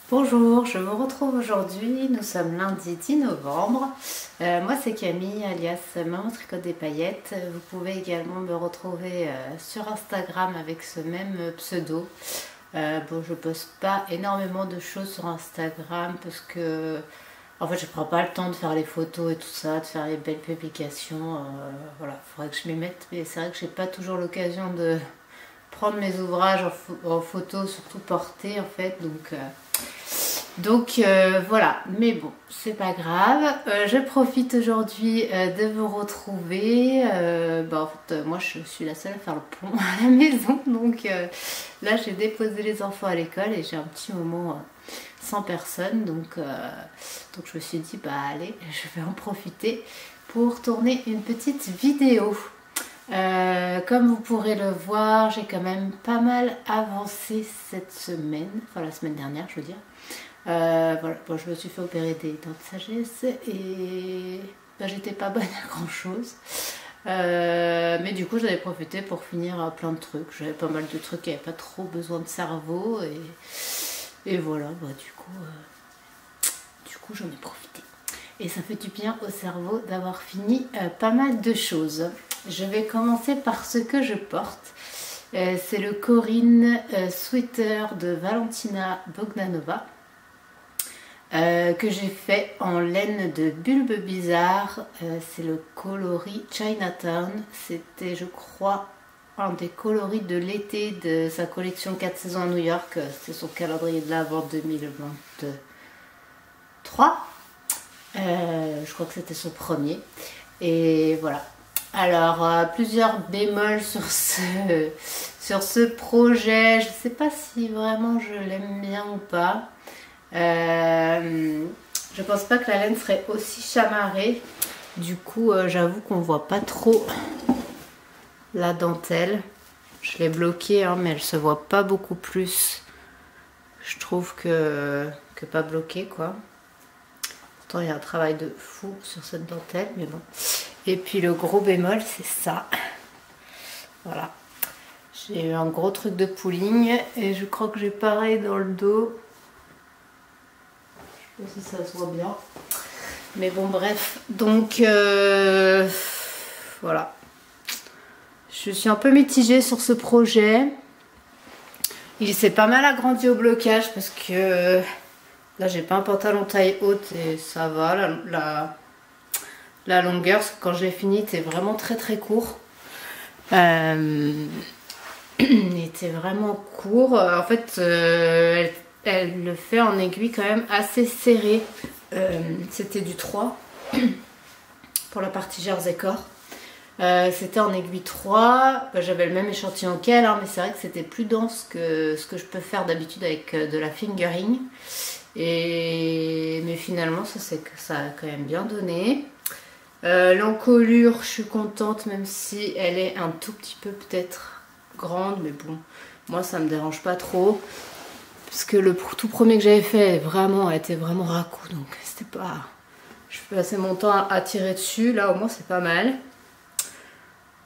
Bonjour, je me retrouve aujourd'hui, nous sommes lundi 10 novembre. Moi c'est Camille alias Maman Tricote des Paillettes. Vous pouvez également me retrouver sur Instagram avec ce même pseudo. Bon, je poste pas énormément de choses sur Instagram parce que en fait je prends pas le temps de faire les photos et tout ça, de faire les belles publications. Voilà, il faudrait que je m'y mette, mais c'est vrai que j'ai pas toujours l'occasion de prendre mes ouvrages en photo, surtout portés en fait, donc voilà, mais bon, c'est pas grave. Je profite aujourd'hui de vous retrouver. En fait, moi je suis la seule à faire le pont à la maison, donc là j'ai déposé les enfants à l'école et j'ai un petit moment sans personne, donc je me suis dit bah allez, je vais en profiter pour tourner une petite vidéo. Comme vous pourrez le voir, j'ai quand même pas mal avancé cette semaine, enfin la semaine dernière je veux dire. Voilà, bon, je me suis fait opérer des dents de sagesse et j'étais pas bonne à grand chose. Mais du coup j'en ai profité pour finir plein de trucs. J'avais pas mal de trucs qui n'avaient pas trop besoin de cerveau et voilà, du coup j'en ai profité. Et ça fait du bien au cerveau d'avoir fini pas mal de choses. Je vais commencer par ce que je porte. C'est le Corinne Sweater de Valentina Bogdanova. Que j'ai fait en laine de Bulbe Bizarre. C'est le coloris Chinatown. C'était, je crois, un des coloris de l'été de sa collection 4 saisons à New York. C'est son calendrier de l'Avent 2023. Je crois que c'était son premier. Et voilà. Alors, plusieurs bémols sur ce projet. Je ne sais pas si vraiment je l'aime bien ou pas. Je pense pas que la laine serait aussi chamarrée. Du coup, j'avoue qu'on voit pas trop la dentelle. Je l'ai bloquée, hein, mais elle se voit pas beaucoup plus. Je trouve que pas bloquée, quoi. Pourtant, il y a un travail de fou sur cette dentelle, mais bon. Et puis le gros bémol, c'est ça. Voilà. J'ai eu un gros truc de pooling et je crois que j'ai pareil dans le dos. Je sais pas si ça se voit bien. Mais bon, bref. Donc, voilà. Je suis un peu mitigée sur ce projet. Il s'est pas mal agrandi au blocage parce que là, j'ai pas un pantalon taille haute et ça va. La longueur, quand je l'ai fini, était vraiment très très court. Il était vraiment court. En fait, elle le fait en aiguille quand même assez serré. C'était du 3 pour la partie jersey corps. C'était en aiguille 3. J'avais le même échantillon qu'elle, hein, mais c'est vrai que c'était plus dense que ce que je peux faire d'habitude avec de la fingering. Mais finalement, ça a quand même bien donné. L'encolure, je suis contente, même si elle est un tout petit peu peut-être grande, mais bon, moi ça me dérange pas trop. Parce que le tout premier que j'avais fait, vraiment, elle était vraiment racou, donc c'était pas... Je passais mon temps à tirer dessus, là au moins c'est pas mal.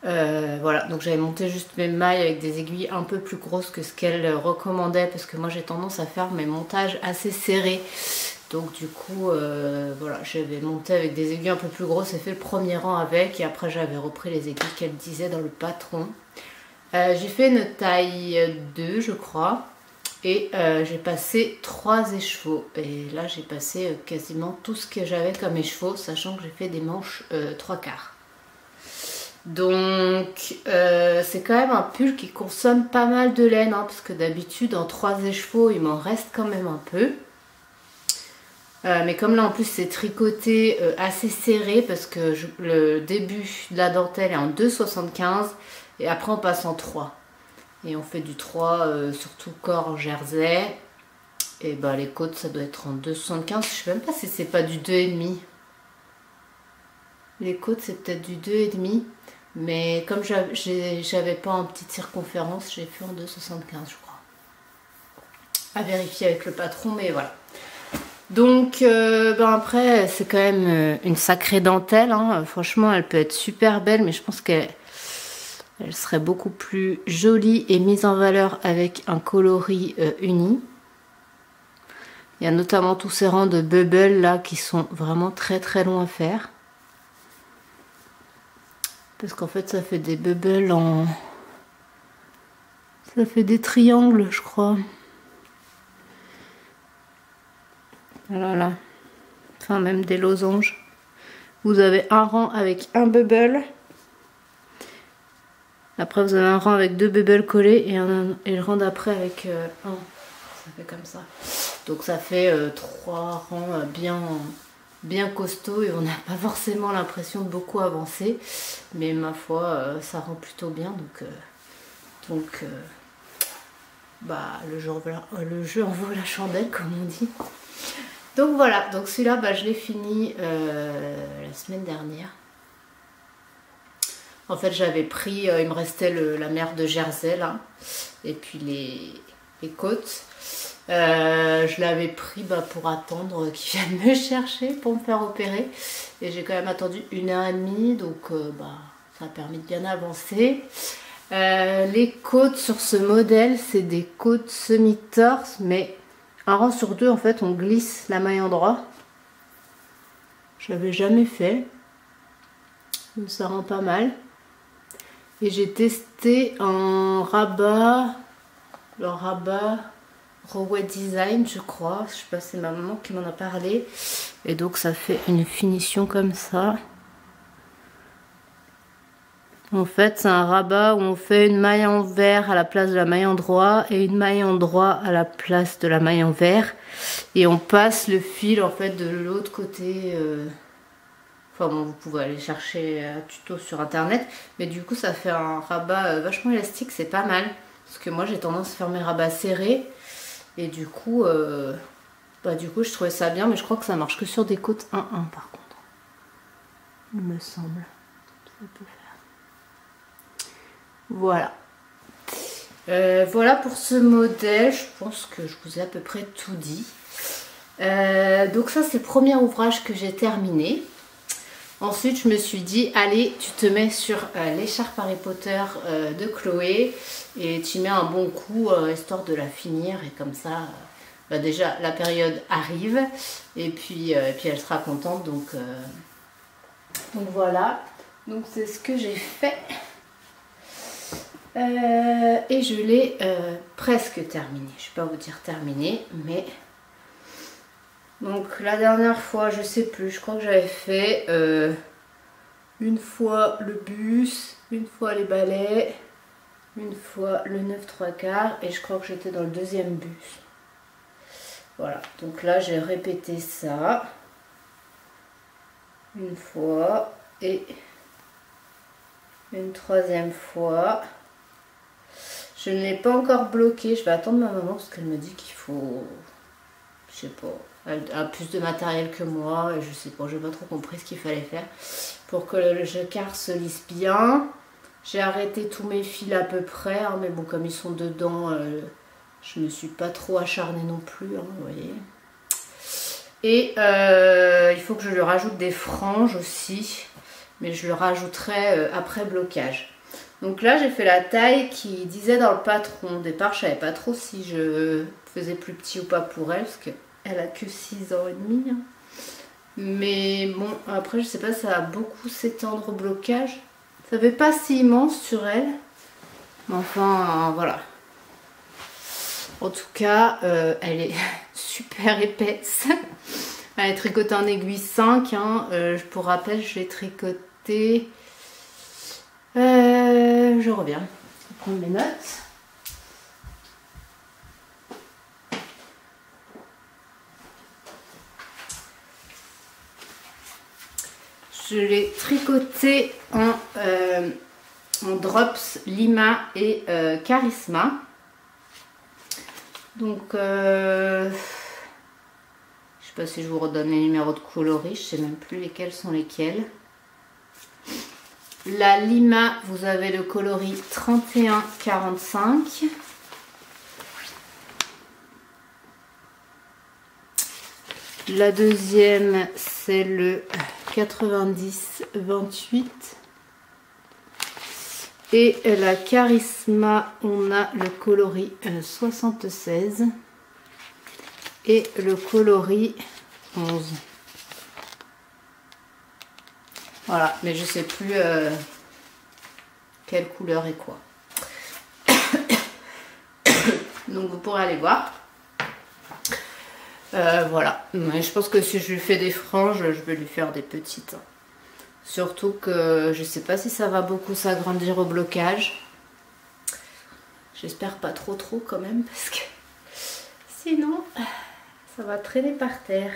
Voilà, donc j'avais monté juste mes mailles avec des aiguilles un peu plus grosses que ce qu'elle recommandait, parce que moi j'ai tendance à faire mes montages assez serrés. Donc du coup, voilà, j'avais monté avec des aiguilles un peu plus grosses et fait le premier rang avec, et après j'avais repris les aiguilles qu'elle disait dans le patron. J'ai fait une taille 2 je crois, et j'ai passé 3 écheveaux. Et là j'ai passé quasiment tout ce que j'avais comme écheveau, sachant que j'ai fait des manches 3/4. Donc c'est quand même un pull qui consomme pas mal de laine, hein, parce que d'habitude en 3 écheveaux il m'en reste quand même un peu. Mais comme là en plus c'est tricoté assez serré, parce que le début de la dentelle est en 2,75 et après on passe en 3. Et on fait du 3 surtout corps jersey. Et bah les côtes ça doit être en 2,75. Je sais même pas si c'est pas du 2,5. Les côtes c'est peut-être du 2,5. Mais comme j'avais pas en petite circonférence, j'ai fait en 2,75 je crois. À vérifier avec le patron, mais voilà. Donc après c'est quand même une sacrée dentelle, hein. Franchement elle peut être super belle, mais je pense qu'elle serait beaucoup plus jolie et mise en valeur avec un coloris uni. Il y a notamment tous ces rangs de bubbles là qui sont vraiment très très longs à faire. Parce qu'en fait ça fait des bubbles en... Ça fait des triangles je crois. Voilà. Enfin même des losanges. Vous avez un rang avec un bubble. Après vous avez un rang avec 2 bubbles collés et le rang d'après avec un. Ça fait comme ça. Donc ça fait 3 rangs bien costauds et on n'a pas forcément l'impression de beaucoup avancer. Mais ma foi, ça rend plutôt bien. Donc bah, le jeu en vaut la chandelle comme on dit. Donc voilà, donc celui-là bah, je l'ai fini la semaine dernière. En fait j'avais pris, il me restait la mer de Jersey là, et puis les côtes. Je l'avais pris bah, pour attendre qu'ils viennent me chercher pour me faire opérer. Et j'ai quand même attendu 1h30, donc bah, ça a permis de bien avancer. Les côtes sur ce modèle, c'est des côtes semi-torse, mais un rang sur 2 en fait on glisse la maille endroit. Je l'avais jamais fait, donc ça rend pas mal. Et j'ai testé un rabat, le rabat Rowet Design je crois, je sais pas, c'est ma maman qui m'en a parlé. Et donc ça fait une finition comme ça. En fait c'est un rabat où on fait une maille en vert à la place de la maille en droit et une maille en droit à la place de la maille en vert. Et on passe le fil en fait de l'autre côté. Enfin bon, vous pouvez aller chercher un tuto sur internet. Mais du coup ça fait un rabat vachement élastique, c'est pas mal. Parce que moi j'ai tendance à faire mes rabats serrés. Et du coup je trouvais ça bien, mais je crois que ça marche que sur des côtes 1-1 par contre. Il me semble. Ça peut faire. Voilà. Voilà pour ce modèle. Je pense que je vous ai à peu près tout dit. Donc ça c'est le premier ouvrage que j'ai terminé. Ensuite je me suis dit allez, tu te mets sur l'écharpe Harry Potter de Chloé et tu mets un bon coup histoire de la finir, et comme ça bah déjà la période arrive et puis elle sera contente, donc voilà. Donc c'est ce que j'ai fait et je l'ai presque terminé. Je ne vais pas vous dire terminé, mais donc la dernière fois, je sais plus, je crois que j'avais fait une fois le bus, une fois les balais, une fois le 9/3/4 et je crois que j'étais dans le deuxième bus. Voilà, donc là j'ai répété ça une fois et une troisième fois. Je ne l'ai pas encore bloqué, je vais attendre ma maman parce qu'elle me dit qu'il faut, je sais pas, elle a plus de matériel que moi et je sais pas, j'ai pas trop compris ce qu'il fallait faire pour que le jacquard se lisse bien. J'ai arrêté tous mes fils à peu près, hein, mais bon, comme ils sont dedans, je me suis pas trop acharnée non plus, hein, vous voyez. Et il faut que je lui rajoute des franges aussi, mais je le rajouterai après blocage. Donc là j'ai fait la taille qui disait dans le patron. Au départ je savais pas trop si je faisais plus petit ou pas pour elle, parce qu'elle a que 6 ans et demi. Hein. Mais bon, après je sais pas, ça va beaucoup s'étendre au blocage. Ça fait pas si immense sur elle. Mais enfin voilà. En tout cas, elle est super épaisse. Elle est tricotée en aiguille 5. Hein. Pour rappel, je l'ai tricotée. Je reviens. Je vais prendre mes notes. Je l'ai tricotée en drops Lima et Charisma. Donc, je sais pas si je vous redonne les numéros de coloris, je sais même plus lesquels sont lesquels. La Lima, vous avez le coloris 31-45. La deuxième, c'est le 90-28. Et la Charisma, on a le coloris 76. et le coloris 11. Voilà, mais je sais plus quelle couleur et quoi. Donc vous pourrez aller voir. Voilà, mais je pense que si je lui fais des franges, je vais lui faire des petites. Surtout que je sais pas si ça va beaucoup s'agrandir au blocage. J'espère pas trop quand même, parce que sinon ça va traîner par terre.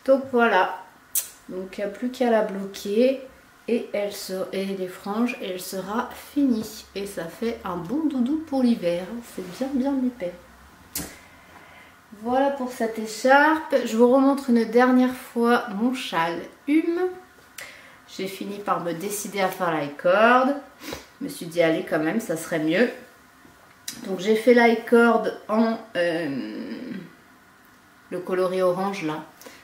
Donc voilà, donc il n'y a plus qu'à la bloquer et les franges, et elle sera finie. Et ça fait un bon doudou pour l'hiver, c'est bien épais. Voilà pour cette écharpe. Je vous remontre une dernière fois mon châle Hume. J'ai fini par me décider à faire l'I-cord. Je me suis dit allez, quand même ça serait mieux. Donc j'ai fait l'I-cord en le coloris orange là.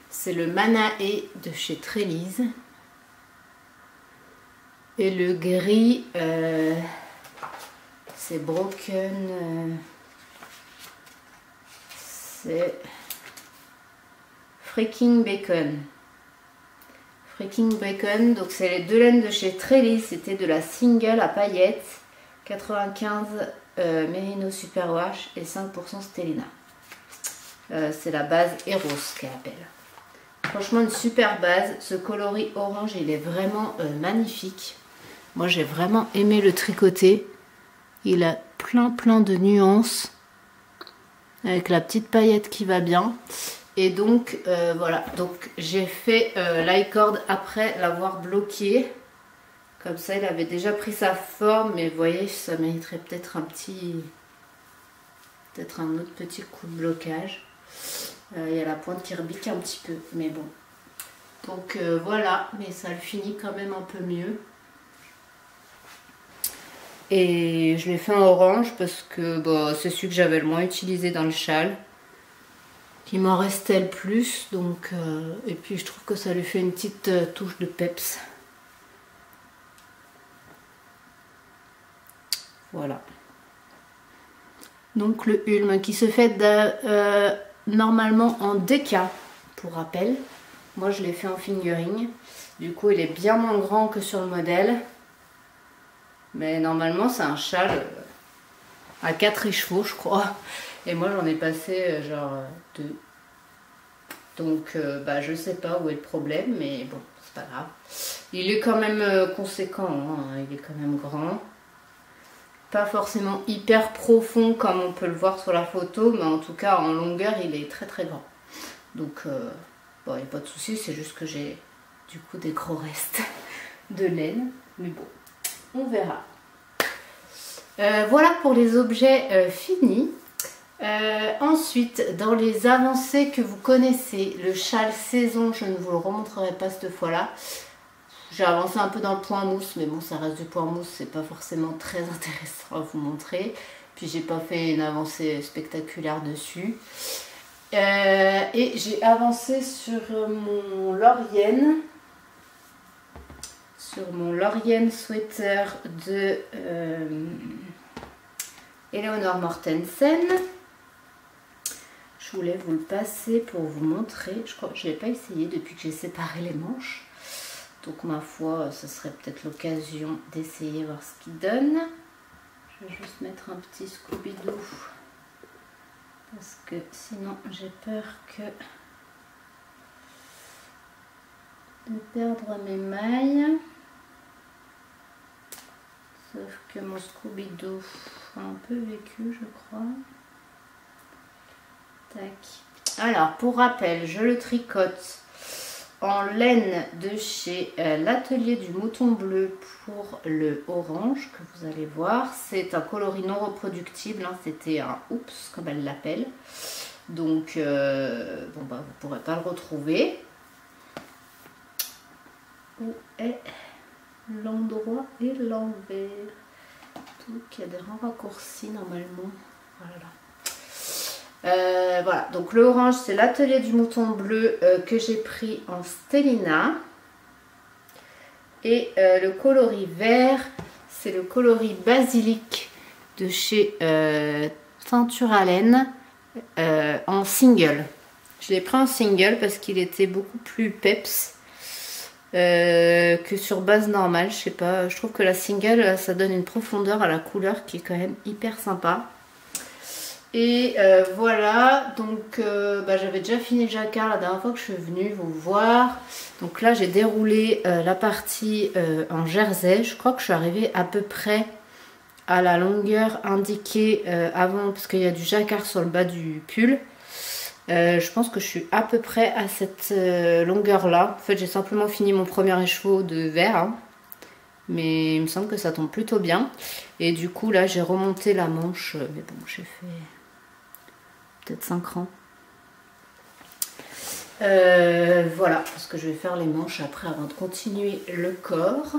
C'est le Manae de chez Trélise. Et le gris c'est Broken. C'est Freaking Bacon. Freaking Bacon, donc c'est les deux laines de chez Trélise. C'était de la single à paillettes. 95 Merino Superwash et 5% Stellina. C'est la base Eros qu'elle appelle. Franchement une super base. Ce coloris orange il est vraiment magnifique. Moi j'ai vraiment aimé le tricoter. Il a plein de nuances. Avec la petite paillette qui va bien. Et donc voilà, donc j'ai fait l'I-cord après l'avoir bloqué. Comme ça il avait déjà pris sa forme, mais vous voyez ça mériterait peut-être un autre petit coup de blocage. Il y a la pointe qui rebique un petit peu, mais bon. Donc voilà, mais ça le finit quand même un peu mieux. Et je l'ai fait en orange parce que bon, c'est celui que j'avais le moins utilisé dans le châle. Qui m'en restait le plus. Donc, et puis je trouve que ça lui fait une petite touche de peps. Voilà. Donc le Ulm qui se fait normalement en DK pour rappel. Moi je l'ai fait en fingering. Du coup il est bien moins grand que sur le modèle. Mais normalement c'est un châle à 4 écheveaux je crois. Et moi j'en ai passé genre 2. Donc bah, je sais pas où est le problème, mais bon c'est pas grave. Il est quand même conséquent, hein, il est quand même grand. Pas forcément hyper profond comme on peut le voir sur la photo, mais en tout cas en longueur il est très grand. Donc bon il n'y a pas de souci, c'est juste que j'ai du coup des gros restes de laine. Mais bon, on verra. Voilà pour les objets finis. Ensuite, dans les avancées que vous connaissez, le châle saison, je ne vous le remontrerai pas cette fois-là. J'ai avancé un peu dans le point mousse, mais bon, ça reste du point mousse, c'est pas forcément très intéressant à vous montrer. Puis j'ai pas fait une avancée spectaculaire dessus. Et j'ai avancé sur mon Laurienne. Sur mon Laurienne sweater de Eleonore Mortensen. Je voulais vous le passer pour vous montrer. Je crois que je ne l'ai pas essayé depuis que j'ai séparé les manches. Donc ma foi, ce serait peut-être l'occasion d'essayer voir ce qu'il donne. Je vais juste mettre un petit Scooby-Doo. Parce que sinon j'ai peur de perdre mes mailles. Sauf que mon Scooby-Doo a un peu vécu, je crois. Tac. Alors, pour rappel, je le tricote en laine de chez l'Atelier du Mouton Bleu pour le orange que vous allez voir. C'est un coloris non reproductible, hein, c'était un oups comme elle l'appelle. Donc, bon bah vous ne pourrez pas le retrouver. Où est l'endroit et l'envers? Donc il y a des rangs raccourcis normalement. Voilà. Voilà, donc le orange c'est l'Atelier du Mouton Bleu que j'ai pris en Stellina. Et le coloris vert c'est le coloris Basilic de chez Teinture à laine en single. Je l'ai pris en single parce qu'il était beaucoup plus peps que sur base normale. Je sais pas, je trouve que la single ça donne une profondeur à la couleur qui est quand même hyper sympa. Et voilà, donc j'avais déjà fini le jacquard la dernière fois que je suis venue vous voir. Donc là j'ai déroulé la partie en jersey. Je crois que je suis arrivée à peu près à la longueur indiquée avant, parce qu'il y a du jacquard sur le bas du pull. Je pense que je suis à peu près à cette longueur là. En fait j'ai simplement fini mon premier écheveau de vert, hein. Mais il me semble que ça tombe plutôt bien. Et du coup là j'ai remonté la manche, mais bon j'ai fait peut-être 5 rangs. Voilà, parce que je vais faire les manches après avant de continuer le corps.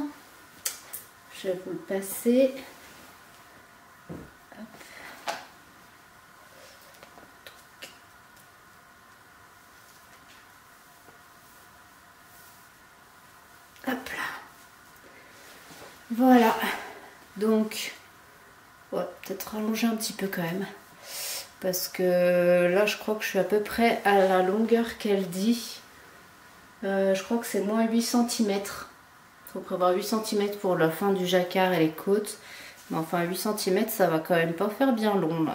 Je vais vous le passer. Hop là. Voilà. Donc, ouais, peut-être rallonger un petit peu quand même. Parce que là, je crois que je suis à peu près à la longueur qu'elle dit. Je crois que c'est moins 8 cm. Il faut prévoir 8 cm pour la fin du jacquard et les côtes. Mais enfin, 8 cm, ça va quand même pas faire bien long là.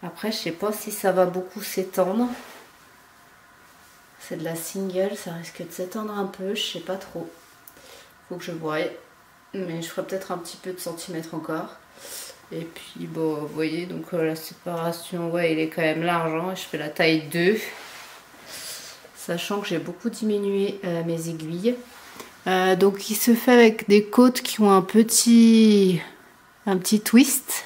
Après, je sais pas si ça va beaucoup s'étendre. C'est de la single, ça risque de s'étendre un peu, je sais pas trop. Faut que je voie. Mais je ferai peut-être un petit peu de centimètres encore. Et puis bon, vous voyez, donc la séparation, ouais, il est quand même large, hein. Je fais la taille 2. Sachant que j'ai beaucoup diminué mes aiguilles. Donc il se fait avec des côtes qui ont un petit twist.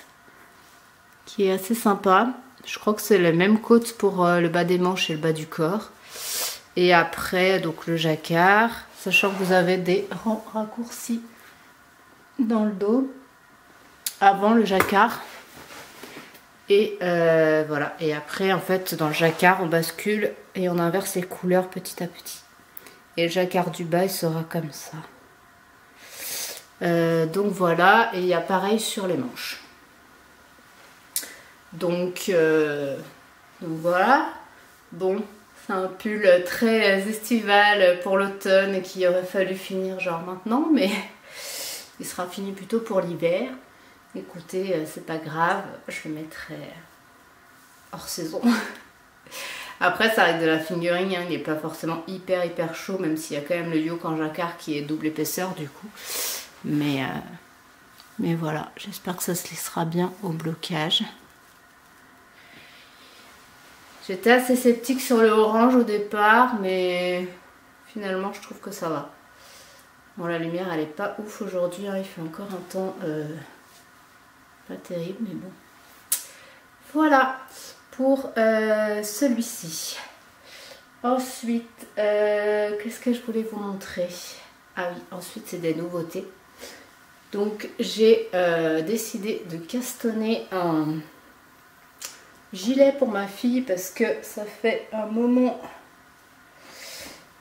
Qui est assez sympa. Je crois que c'est la même côte pour le bas des manches et le bas du corps. Et après, donc le jacquard. Sachant que vous avez des rangs raccourcis dans le dos. Avant le jacquard. Et voilà. Et après, en fait, dans le jacquard, on bascule et on inverse les couleurs petit à petit. Et le jacquard du bas, il sera comme ça. Donc voilà. Et il y a pareil sur les manches. Donc voilà. Bon, c'est un pull très estival pour l'automne qui aurait fallu finir genre maintenant, mais il sera fini plutôt pour l'hiver. Écoutez, c'est pas grave, je le mettrai hors saison. Après, ça reste de la fingering, hein, il n'est pas forcément hyper chaud, même s'il y a quand même le yoke en jacquard qui est double épaisseur du coup. Mais voilà, j'espère que ça se laissera bien au blocage. J'étais assez sceptique sur le orange au départ, mais finalement je trouve que ça va. Bon, la lumière elle est pas ouf aujourd'hui, hein, il fait encore un temps pas terrible, mais bon. Voilà pour celui-ci. Ensuite, qu'est-ce que je voulais vous montrer? Ah oui, ensuite c'est des nouveautés. Donc j'ai décidé de castonner un gilet pour ma fille parce que ça fait un moment.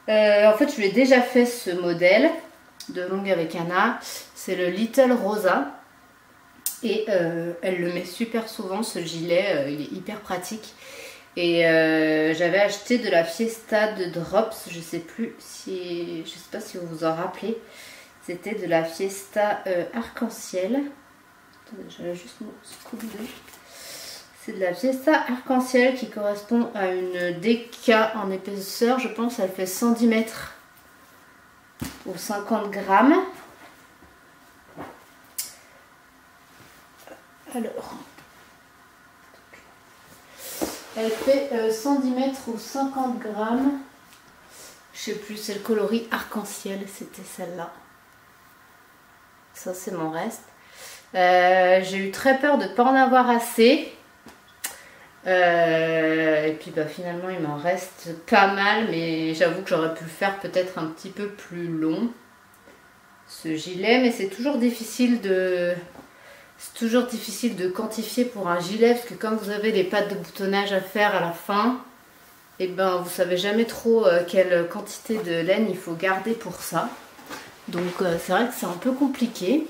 En fait, je lui ai déjà fait ce modèle de longue avec Anna. C'est le Little Rosa. Et elle le met super souvent, ce gilet. Il est hyper pratique. Et j'avais acheté de la Fiesta de Drops. Je sais pas si vous vous en rappelez. C'était de la Fiesta arc-en-ciel. J'avais juste mon scooby-doo. C'est de la Fiesta arc-en-ciel qui correspond à une DK en épaisseur. Je pense qu'elle fait 110 mètres ou 50 grammes. Alors, elle fait 110 mètres ou 50 grammes. Je sais plus, c'est le coloris arc-en-ciel, c'était celle-là. Ça, c'est mon reste. J'ai eu très peur de ne pas en avoir assez. Et puis finalement il m'en reste pas mal, mais j'avoue que j'aurais pu le faire peut-être un petit peu plus long, ce gilet, mais c'est toujours difficile de quantifier pour un gilet, parce que quand vous avez les pattes de boutonnage à faire à la fin, et ben vous savez jamais trop quelle quantité de laine il faut garder pour ça. Donc c'est vrai que c'est un peu compliqué.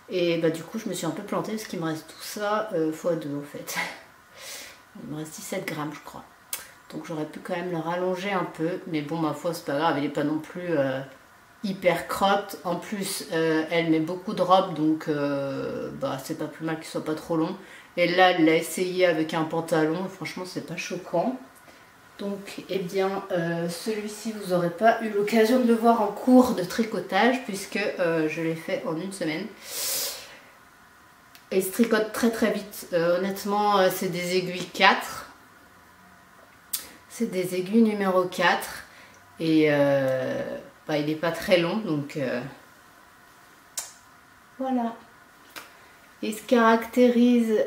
Et du coup je me suis un peu plantée parce qu'il me reste tout ça x2 en fait. Il me reste 17 grammes je crois. Donc j'aurais pu quand même le rallonger un peu. Mais bon, ma foi, c'est pas grave, elle n'est pas non plus hyper cropped. En plus, elle met beaucoup de robes, donc bah, c'est pas plus mal qu'il soit pas trop long. Et là, elle l'a essayé avec un pantalon. Franchement, c'est pas choquant. Donc, eh bien, celui-ci, vous n'aurez pas eu l'occasion de le voir en cours de tricotage, puisque je l'ai fait en une semaine. Et il se tricote très très vite. Honnêtement, c'est des aiguilles 4. C'est des aiguilles numéro 4. Et bah, il n'est pas très long, donc voilà. Il se caractérise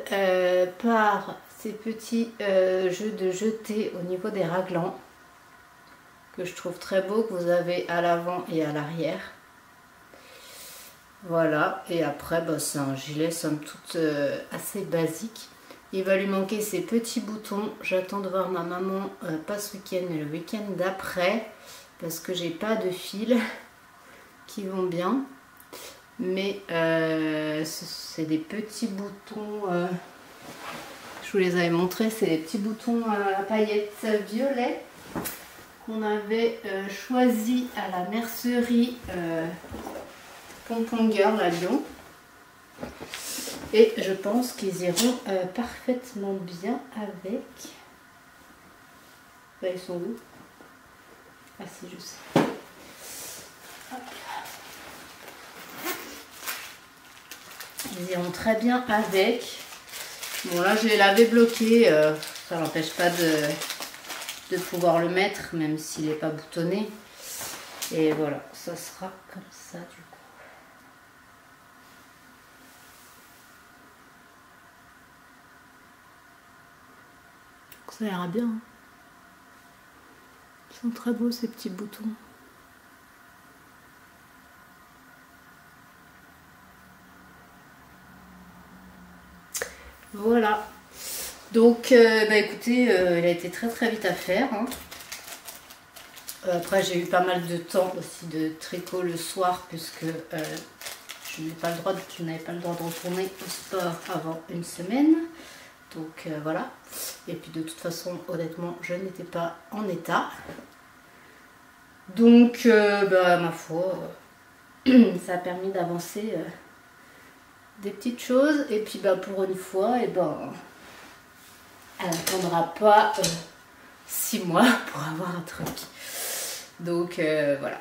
par ces petits jeux de jetés au niveau des raglans, que je trouve très beau, que vous avez à l'avant et à l'arrière. Voilà, et après bah, c'est un gilet somme toute assez basique. Il va lui manquer ces petits boutons. J'attends de voir ma maman, pas ce week-end mais le week-end d'après, parce que j'ai pas de fils qui vont bien. Mais c'est des petits boutons, je vous les avais montrés, c'est des petits boutons à paillettes violet qu'on avait choisi à la mercerie Pompon Girl à Lyon. Et je pense qu'ils iront parfaitement bien avec. Bah, ils sont où? Ah si, je sais. Hop. Ils iront très bien avec. Bon là je l'avais bloqué, ça n'empêche pas de pouvoir le mettre, même s'il n'est pas boutonné. Et voilà, ça sera comme ça du coup. Ça ira bien. Ils sont très beaux ces petits boutons. Voilà. Donc bah écoutez, il a été très très vite à faire. Hein. Après j'ai eu pas mal de temps aussi de tricot le soir puisque je n'avais pas le droit de retourner au sport avant une semaine. Donc voilà. Et puis de toute façon, honnêtement, je n'étais pas en état. Donc, bah, ma foi, ça a permis d'avancer des petites choses. Et puis, bah, pour une fois, et ben, elle n'attendra pas 6 mois pour avoir un truc. Donc, voilà.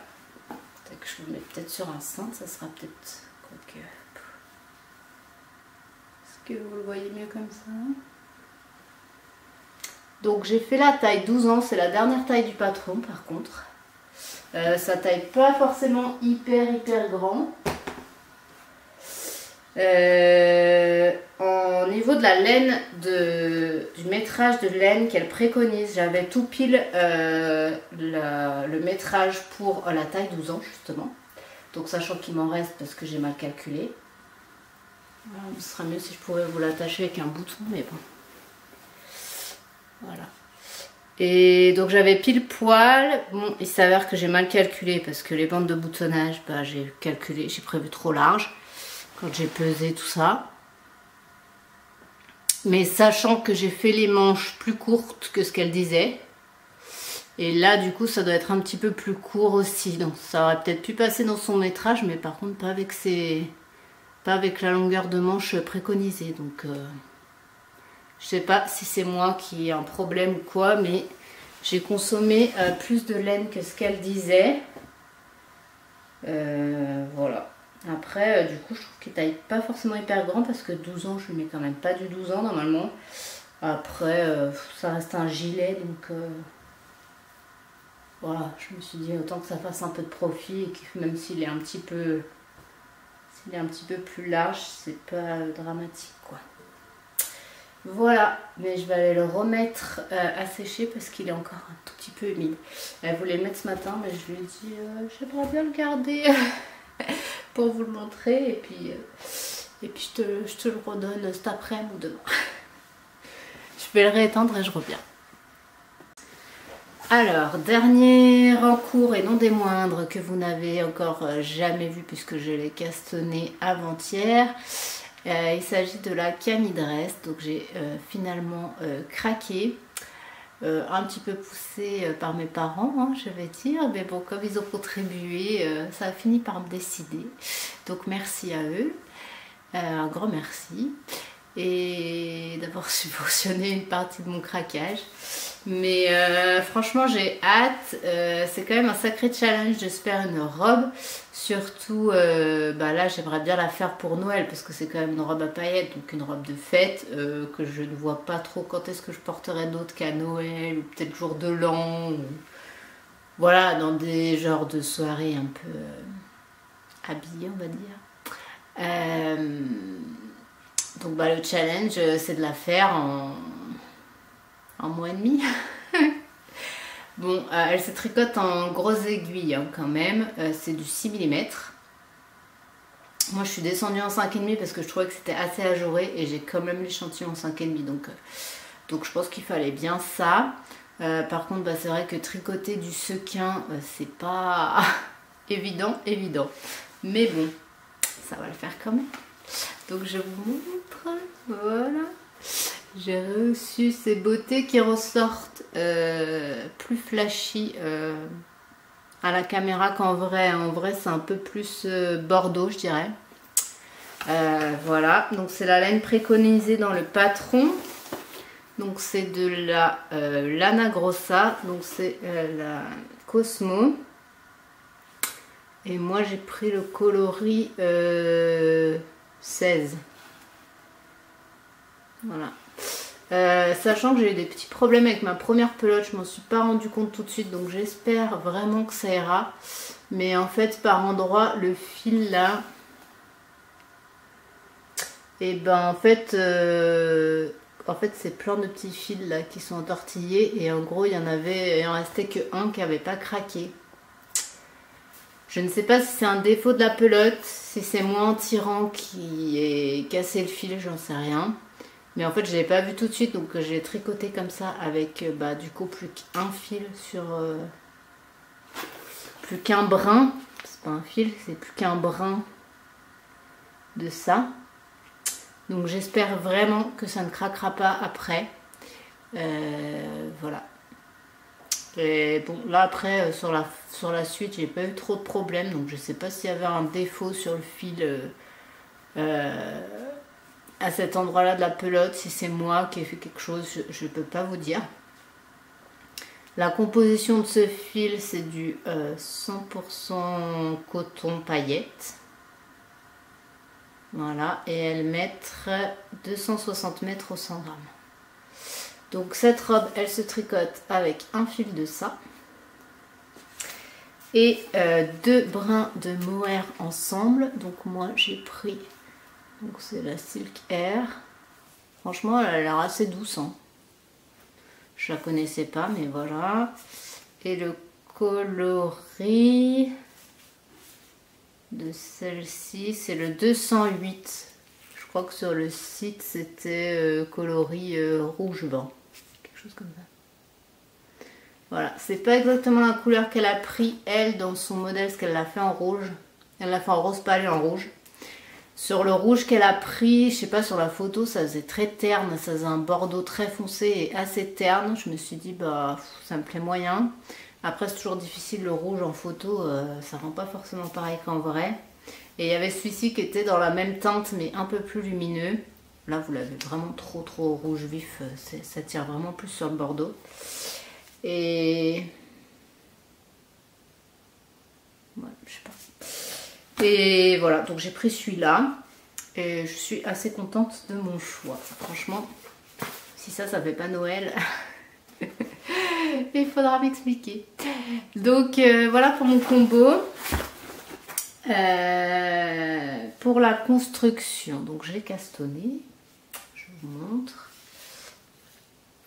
Que je vous mets peut-être sur un cintre, ça sera peut-être... Quoique... Est-ce que vous le voyez mieux comme ça? Donc j'ai fait la taille 12 ans, c'est la dernière taille du patron par contre. Ça taille pas forcément hyper grand. Au niveau de la laine, du métrage de laine qu'elle préconise, j'avais tout pile le métrage pour la taille 12 ans justement. Donc sachant qu'il m'en reste parce que j'ai mal calculé. Voilà, ce sera mieux si je pourrais vous l'attacher avec un bouton, mais bon. Voilà. Et donc j'avais pile poil. Bon, il s'avère que j'ai mal calculé parce que les bandes de boutonnage, bah, j'ai prévu trop large quand j'ai pesé tout ça. Mais sachant que j'ai fait les manches plus courtes que ce qu'elle disait. Et là du coup ça doit être un petit peu plus court aussi. Donc ça aurait peut-être pu passer dans son métrage, mais par contre pas avec la longueur de manche préconisée. Donc je sais pas si c'est moi qui ai un problème ou quoi, mais j'ai consommé plus de laine que ce qu'elle disait. Voilà. Après, du coup, je trouve qu'il taille pas forcément hyper grand parce que 12 ans, je lui mets quand même pas du 12 ans normalement. Après, ça reste un gilet, donc voilà. Je me suis dit autant que ça fasse un peu de profit et que même s'il est un petit peu plus large, c'est pas dramatique quoi. Voilà, mais je vais aller le remettre à sécher parce qu'il est encore un tout petit peu humide. Elle voulait le mettre ce matin, mais je lui ai dit j'aimerais bien le garder pour vous le montrer. Et puis je te le redonne cet après-midi ou demain. Je vais le réétendre et je reviens. Alors, dernier en cours et non des moindres que vous n'avez encore jamais vu puisque je l'ai cassonné avant-hier. Il s'agit de la Camille Dress, donc j'ai finalement craqué. un petit peu poussée par mes parents, hein, je vais dire. Mais bon, comme ils ont contribué, ça a fini par me décider. Donc merci à eux. Un grand merci. Et d'avoir subventionné une partie de mon craquage. Mais franchement, j'ai hâte. C'est quand même un sacré challenge de se faire une robe. Surtout, là, j'aimerais bien la faire pour Noël parce que c'est quand même une robe à paillettes, donc une robe de fête que je ne vois pas trop quand est-ce que je porterai d'autre qu'à Noël ou peut-être jour de l'an. Ou... Voilà, dans des genres de soirées un peu habillées, on va dire. Donc le challenge, c'est de la faire en mois et demi. Bon, elle se tricote en grosses aiguilles hein, quand même. C'est du 6 mm. Moi, je suis descendue en 5,5 parce que je trouvais que c'était assez ajouré et j'ai quand même l'échantillon en 5,5. Donc je pense qu'il fallait bien ça. Par contre, c'est vrai que tricoter du sequin, c'est pas évident. Mais bon, ça va le faire quand même. Donc je vous montre, voilà, j'ai reçu ces beautés qui ressortent plus flashy à la caméra qu'en vrai. En vrai c'est un peu plus bordeaux je dirais. Voilà, donc c'est la laine préconisée dans le patron. Donc c'est de la Lana Grossa, donc c'est la Cosmo. Et moi j'ai pris le coloris 16. Voilà. Sachant que j'ai eu des petits problèmes avec ma première pelote, je m'en suis pas rendu compte tout de suite, donc j'espère vraiment que ça ira. Mais en fait, par endroit, le fil là, et en fait c'est plein de petits fils là qui sont entortillés et en gros, il en restait que un qui avait pas craqué. Je ne sais pas si c'est un défaut de la pelote, si c'est moi en tirant qui ai cassé le fil, j'en sais rien. Mais en fait, je ne l'ai pas vu tout de suite, donc j'ai tricoté comme ça avec du coup plus qu'un fil sur... plus qu'un brin. C'est pas un fil, c'est plus qu'un brin de ça. Donc j'espère vraiment que ça ne craquera pas après. Voilà. Et bon, là après, sur la suite, j'ai pas eu trop de problèmes, donc je sais pas s'il y avait un défaut sur le fil à cet endroit-là de la pelote, si c'est moi qui ai fait quelque chose, je peux pas vous dire. La composition de ce fil, c'est du 100% coton paillettes. Voilà, et elle mètre 260 mètres au 100 grammes. Donc cette robe, elle se tricote avec un fil de ça et 2 brins de mohair ensemble. Donc moi j'ai pris, donc c'est la Silk Air. Franchement elle a l'air assez douce. Hein. Je la connaissais pas mais voilà. Et le coloris de celle-ci c'est le 208. Je crois que sur le site c'était coloris rouge vin. Comme ça. Voilà, c'est pas exactement la couleur qu'elle a pris elle dans son modèle, parce qu'elle l'a fait en rouge. Elle l'a fait en rose pâle et en rouge. Sur le rouge qu'elle a pris, je sais pas, sur la photo, ça faisait très terne, ça faisait un bordeaux très foncé et assez terne. Je me suis dit, ça me plaît moyen. Après, c'est toujours difficile, le rouge en photo, ça rend pas forcément pareil qu'en vrai. Et il y avait celui-ci qui était dans la même teinte, mais un peu plus lumineux. Là, vous l'avez vraiment trop rouge vif. Ça tire vraiment plus sur le bordeaux. Et... ouais, je sais pas. Et voilà, donc j'ai pris celui-là. Et je suis assez contente de mon choix. Franchement, si ça fait pas Noël, il faudra m'expliquer. Donc voilà pour mon combo. Pour la construction, donc j'ai castonné. Je vous montre.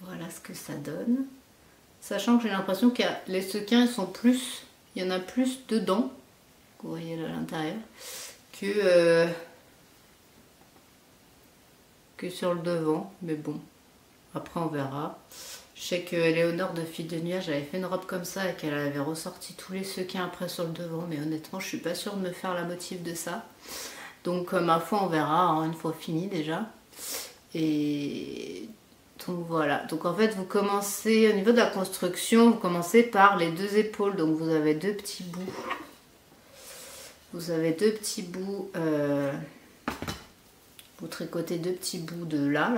Voilà ce que ça donne. Sachant que j'ai l'impression que les sequins ils sont plus, il y en a plus dedans, vous voyez là à l'intérieur, que sur le devant. Mais bon, après on verra. Je sais que Léonore de Fille de Nuage avait fait une robe comme ça et qu'elle avait ressorti tous les sequins après sur le devant. Mais honnêtement, je suis pas sûre de me faire la motif de ça. Donc ma foi, on verra hein, une fois fini déjà. Et Donc voilà, donc en fait vous commencez, au niveau de la construction, vous commencez par les deux épaules, donc vous avez deux petits bouts. Vous avez deux petits bouts, vous tricotez deux petits bouts de là,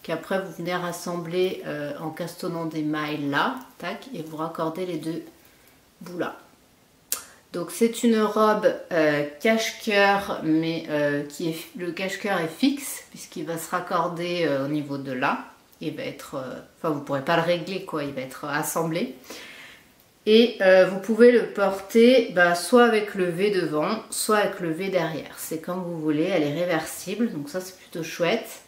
qu'après vous venez rassembler en castonnant des mailles là, tac, et vous raccordez les deux bouts là. Donc c'est une robe cache-cœur, mais le cache-cœur est fixe, puisqu'il va se raccorder au niveau de là. Il va être, enfin vous ne pourrez pas le régler quoi, il va être assemblé. Et vous pouvez le porter soit avec le V devant, soit avec le V derrière. C'est comme vous voulez, elle est réversible, donc ça c'est plutôt chouette.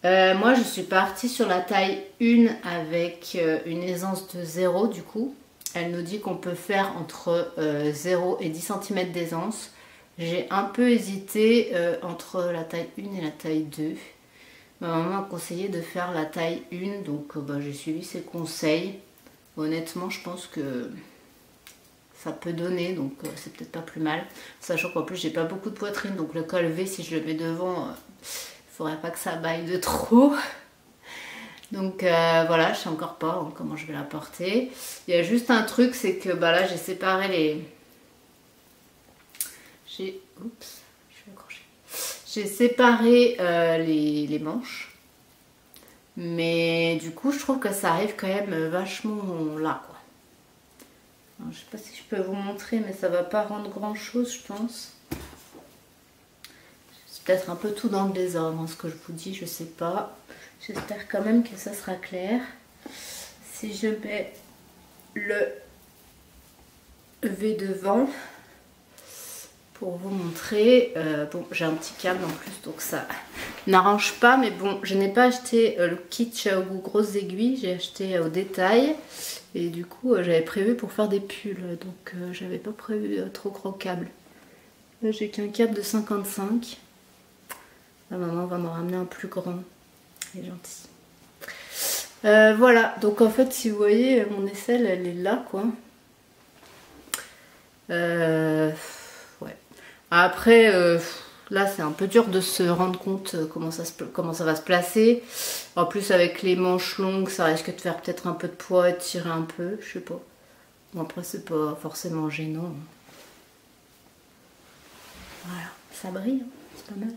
Moi je suis partie sur la taille 1 avec une aisance de 0 du coup. Elle nous dit qu'on peut faire entre 0 et 10 cm d'aisance. J'ai un peu hésité entre la taille 1 et la taille 2. Ma maman m'a conseillé de faire la taille 1, donc j'ai suivi ses conseils. Honnêtement, je pense que ça peut donner, donc c'est peut-être pas plus mal. Sachant qu'en plus, j'ai pas beaucoup de poitrine, donc le col V, si je le mets devant, il faudrait pas que ça baille de trop. Donc voilà, je sais encore pas comment je vais la porter. Il y a juste un truc, c'est que là, j'ai séparé les... Oups, je vais accrocher. J'ai séparé les manches. Mais du coup, je trouve que ça arrive quand même vachement là, quoi. Alors, je sais pas si je peux vous montrer, mais ça va pas rendre grand chose, je pense. C'est peut-être un peu tout dans le désordre, ce que je vous dis, je sais pas. J'espère quand même que ça sera clair. Si je mets le V devant pour vous montrer, bon, j'ai un petit câble en plus, donc ça n'arrange pas, mais bon, je n'ai pas acheté le kit Xiaogu grosses aiguilles, j'ai acheté au détail, et du coup j'avais prévu pour faire des pulls, donc j'avais pas prévu trop gros câble. Là j'ai qu'un câble de 55. La maman va me ramener un plus grand, elle est gentille. Voilà, donc en fait si vous voyez mon aisselle elle est là quoi. Ouais. Après là c'est un peu dur de se rendre compte comment ça va se placer. En plus avec les manches longues ça risque de faire peut-être un peu de poids et de tirer un peu, je sais pas. Bon après c'est pas forcément gênant. Voilà, ça brille, hein, c'est pas mal.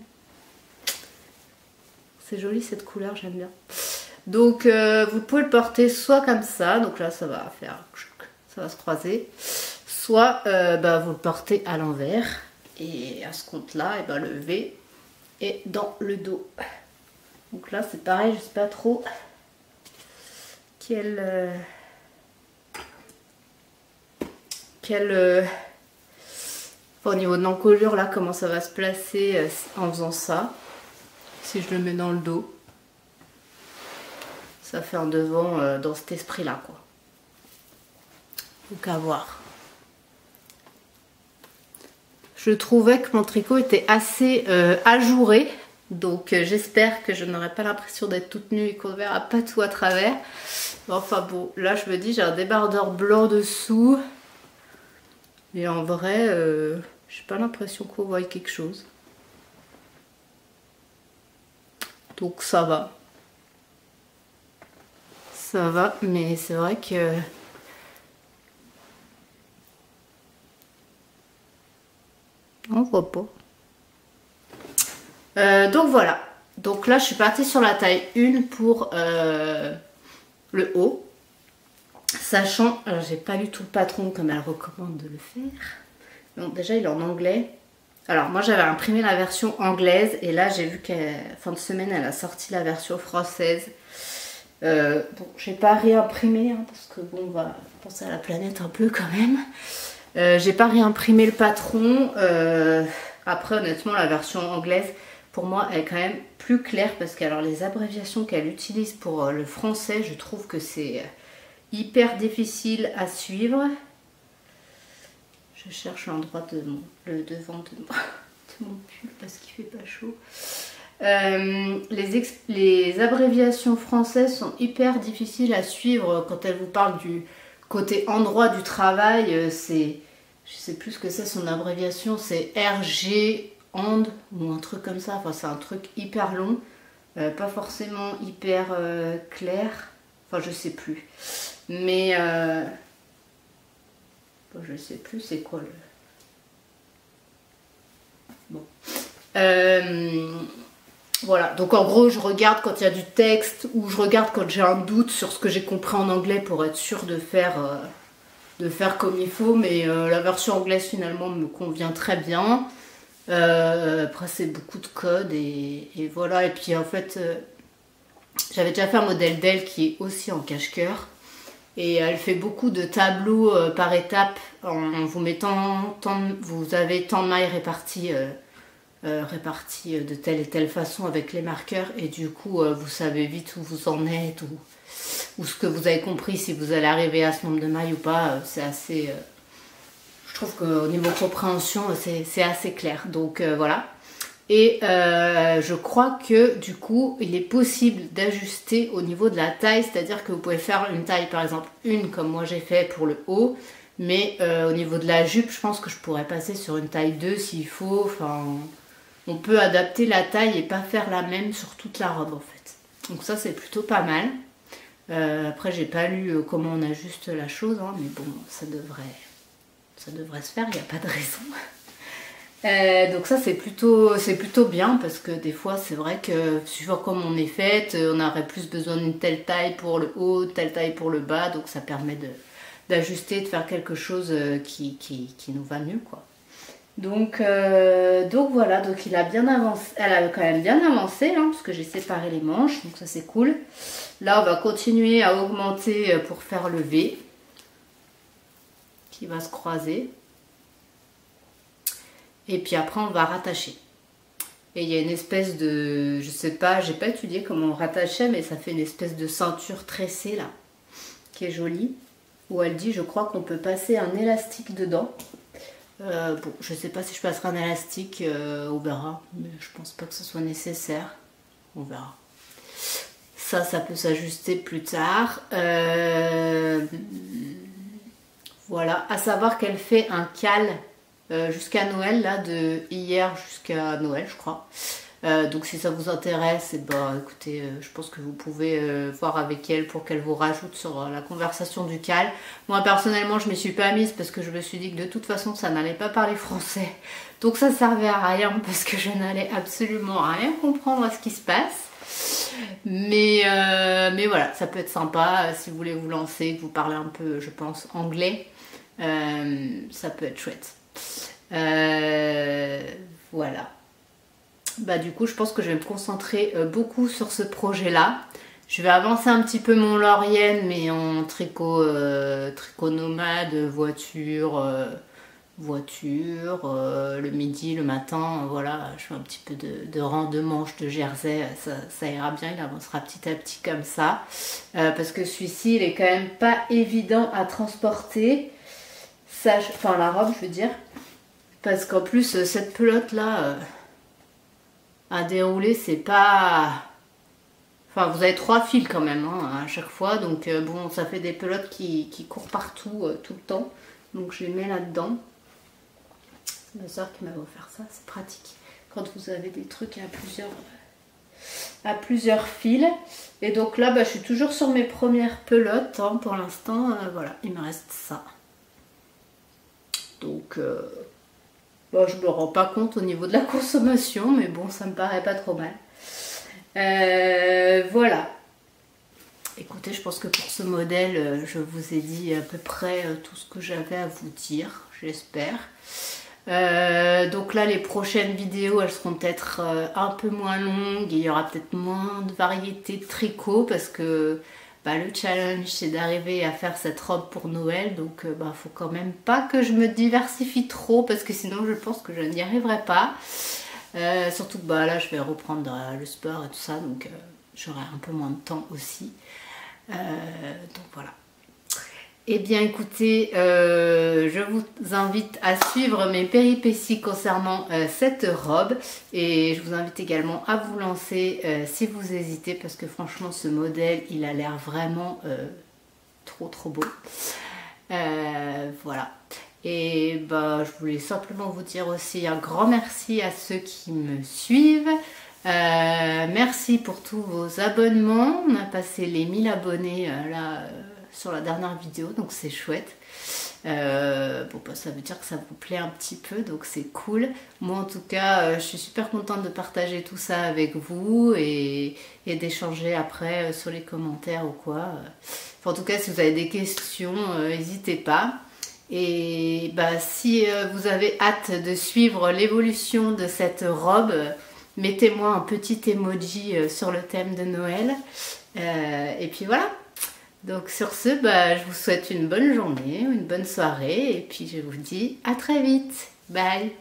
C'est joli cette couleur, j'aime bien. Donc vous pouvez le porter soit comme ça, donc là ça va faire, ça va se croiser. Soit vous le portez à l'envers. Et à ce compte-là, le V est dans le dos. Donc là, c'est pareil, je sais pas trop au niveau de l'encolure, là, comment ça va se placer en faisant ça. Si je le mets dans le dos, ça fait un devant dans cet esprit-là, quoi. Donc à voir. Je trouvais que mon tricot était assez ajouré, donc j'espère que je n'aurai pas l'impression d'être toute nue et qu'on ne verra pas tout à travers. Enfin bon, là je me dis j'ai un débardeur blanc dessous, et en vrai, j'ai pas l'impression qu'on voit quelque chose. Donc ça va. Ça va, mais c'est vrai que... on voit pas. Donc voilà. Donc là je suis partie sur la taille 1 pour le haut. Sachant, alors j'ai pas lu tout le patron comme elle recommande de le faire. Donc déjà il est en anglais. Alors moi j'avais imprimé la version anglaise et là j'ai vu qu'à fin de semaine elle a sorti la version française. Bon j'ai pas réimprimé hein, parce que bon on va penser à la planète un peu quand même. J'ai pas réimprimé le patron. Après honnêtement la version anglaise pour moi elle est quand même plus claire parce que alors les abréviations qu'elle utilise pour le français je trouve que c'est hyper difficile à suivre. Je cherche l'endroit de le devant de mon pull parce qu'il fait pas chaud. Les abréviations françaises sont hyper difficiles à suivre quand elles vous parlent du côté endroit du travail. Je sais plus ce que c'est son abréviation, c'est RG and ou un truc comme ça. Enfin c'est un truc hyper long. pas forcément hyper clair, enfin je sais plus, mais bon, je sais plus c'est quoi le... Bon. Voilà, donc en gros je regarde quand il y a du texte ou je regarde quand j'ai un doute sur ce que j'ai compris en anglais pour être sûre de faire comme il faut, mais la version anglaise finalement me convient très bien. Après c'est beaucoup de code et voilà, et puis en fait j'avais déjà fait un modèle d'elle qui est aussi en cache-cœur et elle fait beaucoup de tableaux par étapes en vous mettant vous avez tant de mailles réparties de telle et telle façon avec les marqueurs et du coup vous savez vite où vous en êtes ou ce que vous avez compris, si vous allez arriver à ce nombre de mailles ou pas. C'est assez je trouve qu'au niveau compréhension c'est assez clair, donc voilà. Et je crois que du coup il est possible d'ajuster au niveau de la taille, c'est à dire que vous pouvez faire une taille par exemple une comme moi j'ai fait pour le haut, mais au niveau de la jupe je pense que je pourrais passer sur une taille 2 s'il faut. Enfin, on peut adapter la taille et pas faire la même sur toute la robe en fait. Donc ça c'est plutôt pas mal. Après j'ai pas lu comment on ajuste la chose, hein, mais bon ça devrait se faire, il n'y a pas de raison. Donc ça c'est plutôt bien parce que des fois c'est vrai que suivant comme on est faite, on aurait plus besoin d'une telle taille pour le haut, telle taille pour le bas, donc ça permet d'ajuster, de faire quelque chose qui nous va mieux quoi. Donc voilà, donc il a bien avancé, elle a quand même bien avancé hein, parce que j'ai séparé les manches, donc ça c'est cool. Là on va continuer à augmenter pour faire le V qui va se croiser. Et puis après on va rattacher. Et il y a une espèce de, je sais pas, j'ai pas étudié comment on rattachait, mais ça fait une espèce de ceinture tressée là, qui est jolie. Où elle dit, je crois qu'on peut passer un élastique dedans. Bon, je sais pas si je passerai un élastique, on verra. Mais je pense pas que ce soit nécessaire. On verra. Ça peut s'ajuster plus tard. Voilà, à savoir qu'elle fait un cal jusqu'à Noël, là, de hier jusqu'à Noël, je crois. Donc si ça vous intéresse, écoutez, je pense que vous pouvez voir avec elle pour qu'elle vous rajoute sur la conversation du cal. Moi personnellement je m'y suis pas mise parce que je me suis dit que de toute façon ça n'allait pas parler français, donc ça servait à rien parce que je n'allais absolument rien comprendre à ce qui se passe. Mais voilà, ça peut être sympa si vous voulez vous lancer, que vous parlez un peu, je pense, anglais, ça peut être chouette. Voilà. Du coup je pense que je vais me concentrer beaucoup sur ce projet là. Je vais avancer un petit peu mon Laurienne, mais en tricot nomade, voiture, le midi, le matin, voilà, je fais un petit peu de rang de manches de jersey, ça ira bien, il avancera petit à petit comme ça, parce que celui-ci il est quand même pas évident à transporter, enfin la robe je veux dire, parce qu'en plus cette pelote là à dérouler c'est pas... Enfin vous avez 3 fils quand même hein, à chaque fois, donc bon ça fait des pelotes qui courent partout tout le temps, donc je les mets là-dedans. C'est ma soeur qui m'avait offert ça, c'est pratique quand vous avez des trucs à plusieurs fils. Et donc là je suis toujours sur mes premières pelotes hein, pour l'instant, voilà, il me reste ça. Donc je me rends pas compte au niveau de la consommation, mais bon ça me paraît pas trop mal. Voilà. Écoutez, je pense que pour ce modèle, je vous ai dit à peu près tout ce que j'avais à vous dire, j'espère. Donc là, les prochaines vidéos, elles seront peut-être un peu moins longues. Il y aura peut-être moins de variétés de tricot parce que le challenge, c'est d'arriver à faire cette robe pour Noël. Donc, faut quand même pas que je me diversifie trop parce que sinon, je pense que je n'y arriverai pas. Surtout que là, je vais reprendre le sport et tout ça. Donc, j'aurai un peu moins de temps aussi. Donc, voilà. Eh bien écoutez, je vous invite à suivre mes péripéties concernant cette robe et je vous invite également à vous lancer si vous hésitez parce que franchement ce modèle il a l'air vraiment trop beau. Voilà. Et je voulais simplement vous dire aussi un grand merci à ceux qui me suivent. Merci pour tous vos abonnements. On a passé les 1000 abonnés là sur la dernière vidéo, donc c'est chouette. Bon, bah, ça veut dire que ça vous plaît un petit peu, donc c'est cool. Moi en tout cas, je suis super contente de partager tout ça avec vous et d'échanger après sur les commentaires ou quoi. Enfin, en tout cas, si vous avez des questions, n'hésitez pas. Et bah, si vous avez hâte de suivre l'évolution de cette robe, mettez-moi un petit emoji sur le thème de Noël. Et puis voilà. Donc sur ce, bah, je vous souhaite une bonne journée, une bonne soirée et puis je vous dis à très vite. Bye!